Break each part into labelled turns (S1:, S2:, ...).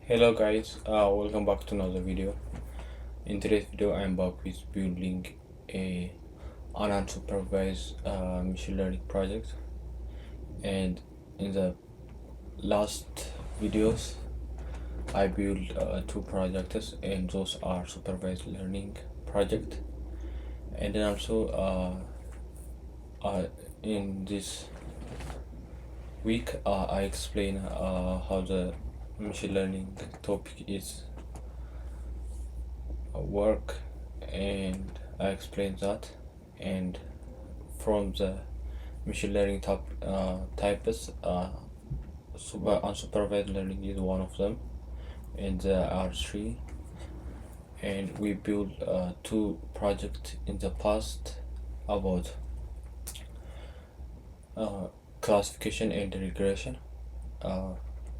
S1: Hello guys, welcome back to another video. In today's video I'm back with building an unsupervised machine learning project, and in the last videos I built two projects, and those are supervised learning project. And then also in this week I explain how the machine learning topic is work, and I explained that. And from the machine learning types, unsupervised learning is one of them, and there are three. And we built two projects in the past about classification and regression.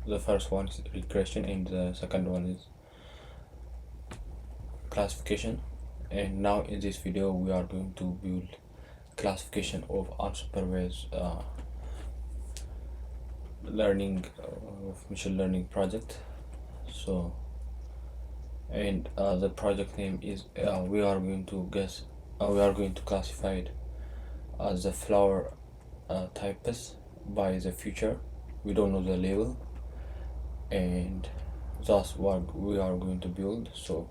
S1: The first one is regression and the second one is classification. And now in this video we are going to build classification of unsupervised learning of machine learning project. So, and the project name is we are going to classify it as the flower types by the feature. We don't know the label, and that's what we are going to build. So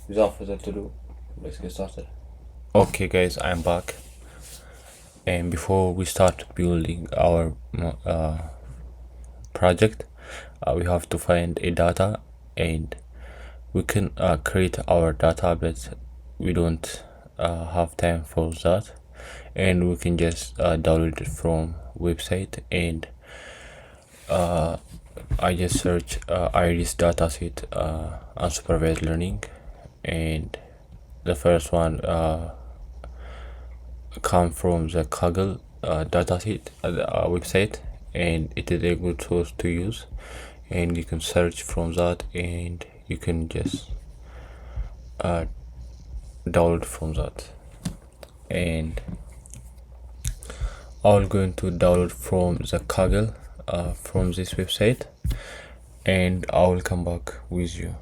S1: without further ado, let's get started. Okay guys, I'm back, and before we start building our project, we have to find a data, and we can create our data, but we don't have time for that, and we can just download it from website. And I just search ires dataset unsupervised learning, and the first one come from the Kaggle dataset website, and it is a good source to use, and you can search from that, and you can just download from that. And I'm going to download from the Kaggle from this website, and I will come back with you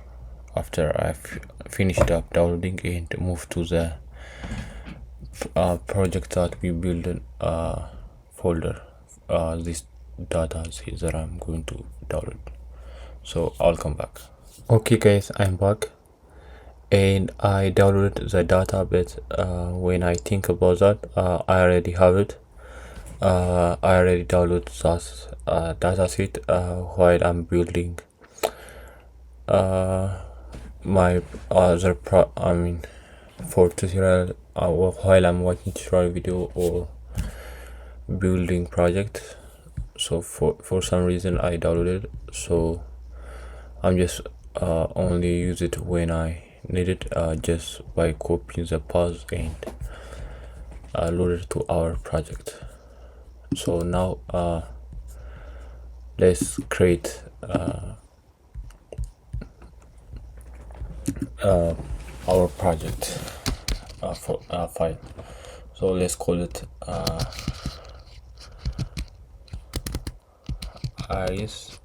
S1: after I've finished up downloading and move to the project that we build folder. This data is that I'm going to download, so I'll come back. Okay guys, I'm back, and I downloaded the data, but when I think about that, I already have it. I already downloaded that dataset while I'm building my other for tutorial, while I'm watching tutorial video or building project. So for some reason I downloaded, so I'm just only use it when I need it, just by copying the path and load it to our project. So now let's create our project file. So let's call it ires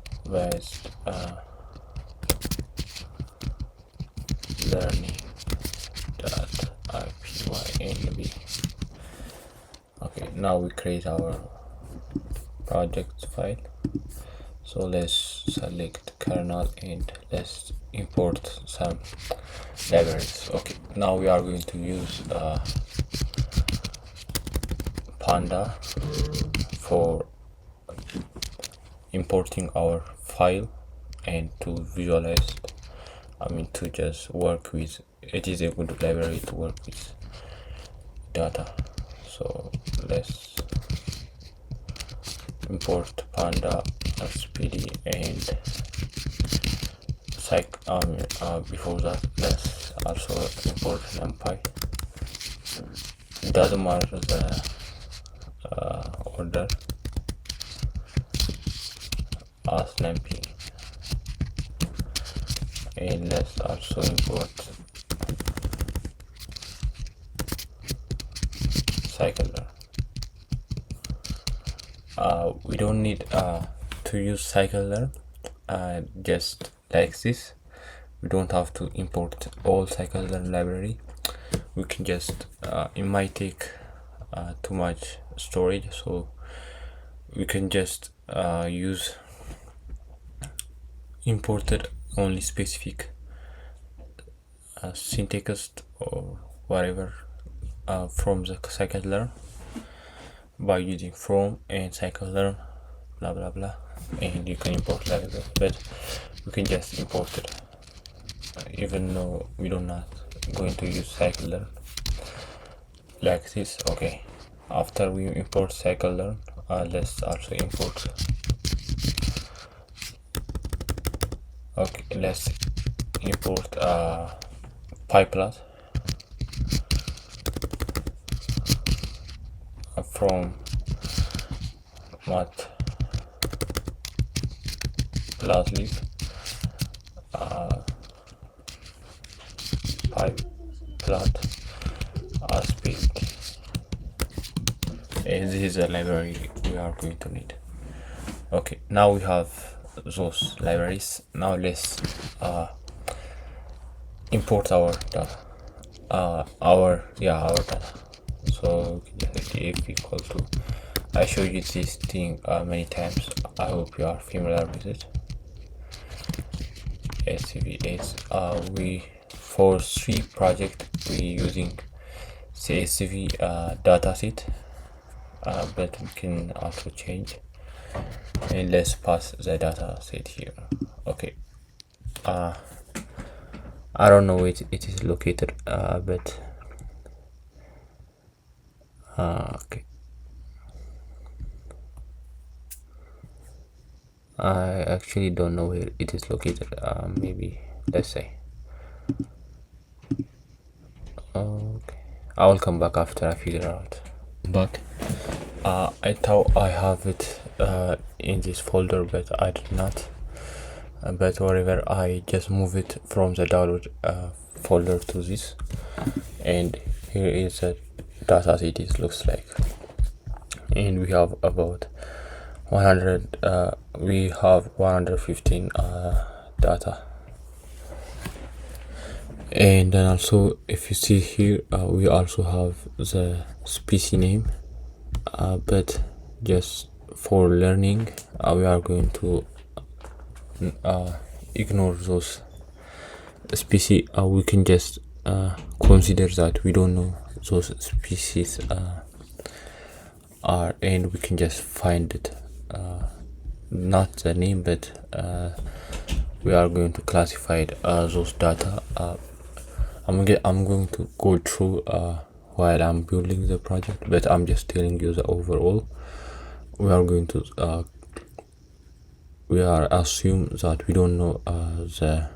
S1: unsupervised learning pt1. Okay, now we create our project file. So let's select kernel and let's import some libraries. Okay, now we are going to use Panda for importing our file and to visualize, to just work with it. Is a good library to work with data. So let's import Panda SPD, and before that let's also import NumPy. It doesn't matter the order, as NumPy. And let's also import cycler. we don't need to use scikit-learn just like this. We don't have to import all scikit-learn library. We can just it might take too much storage, so we can just use imported only specific syntax or whatever from the scikit-learn by using from and scikit-learn blah blah blah, and you can import like that. But we can just import it even though we don't not going to use scikit-learn like this. Okay, after we import scikit-learn, let's also import. Okay, let's import pt1 from matplotlib pyplot as built. And this is a library we are going to need. Okay, now we have those libraries. Now let's import our data. Our data. So we can just if equal to. I showed you this thing many times. I hope you are familiar with it. SCV8. We for 3 project we using CSV dataset, but we can also change. And let's pass the data set here. Okay, I don't know where it is located, but okay, I actually don't know where it is located. Maybe let's say okay, I will come back after I figure out. But I thought I have it in this folder, but I did not. But whatever, I just move it from the download folder to this, and here is a data set. It looks like, and we have about 100 we have 115 data. And then also, if you see here, we also have the species name, but just for learning we are going to ignore those species. We can just consider that we don't know those species are, and we can just find it, not the name, but we are going to classify those data. I'm going to go through while I'm building the project, but I'm just telling you the overall. We are going to we are assume that we don't know the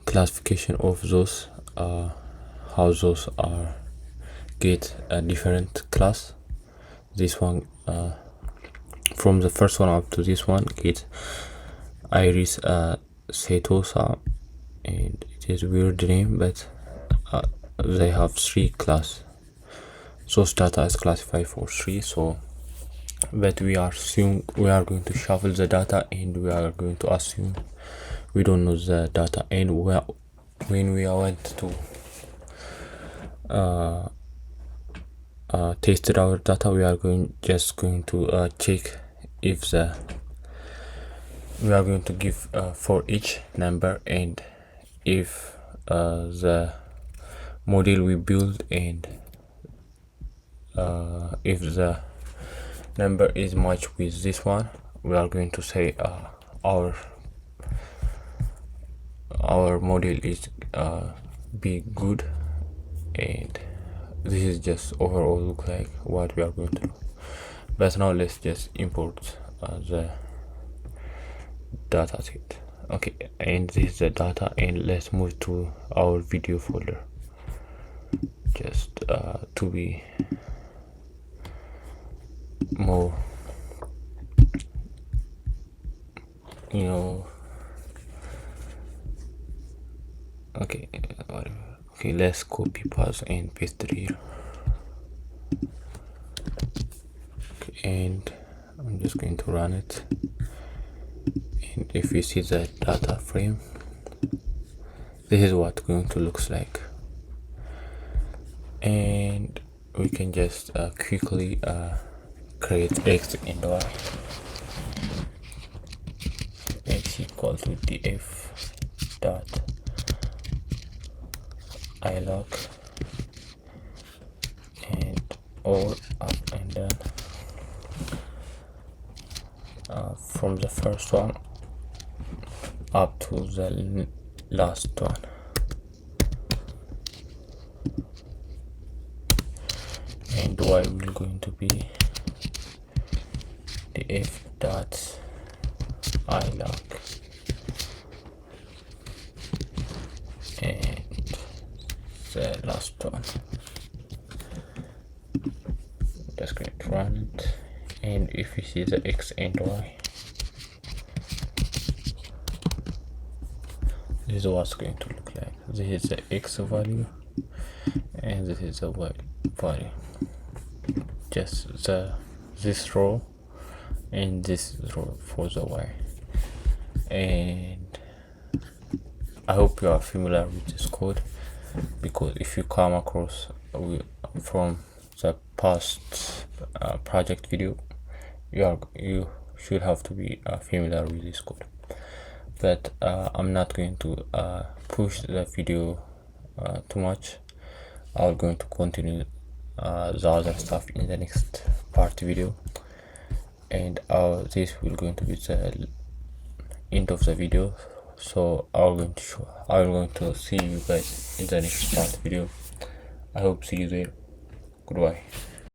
S1: classification of those, how those are get a different class. This one from the first one up to this one get iris setosa, and it is weird name, but they have 3 class. Source data is classified for 3, so but we are going to shuffle the data, and we are going to assume we don't know the data. And when we went to tested our data, we are just going to check if we are going to give for each number, and if the model we build, and if the number is matched with this one, we are going to say our model is be good. And this is just overall look like what we are going to do. But now let's just import the data set. Okay, and this is the data, and let's move to our video folder, just to be more, you know. Okay, whatever. Okay, let's copy paste and paste it here. Okay, and I'm just going to run it, and if you see the data frame, this is what it's going to look like. And we can just quickly create x and y. X equal to df dot ilog and all up and down from the first one up to the last one. And y will going to be df dot ilog and the last one. Just going to run it, and if you see the x and y, this is what's going to look like. This is the x value and this is the y value, just this row and this row for the y. And I hope you are familiar with this code, because if you come across from the past project video, you should have to be familiar with this code. But I'm not going to push the video too much. I'm going to continue the other stuff in the next part video, and this will going to be the end of the video. So I'm going to see you guys in the next part video. I hope see you there. Goodbye.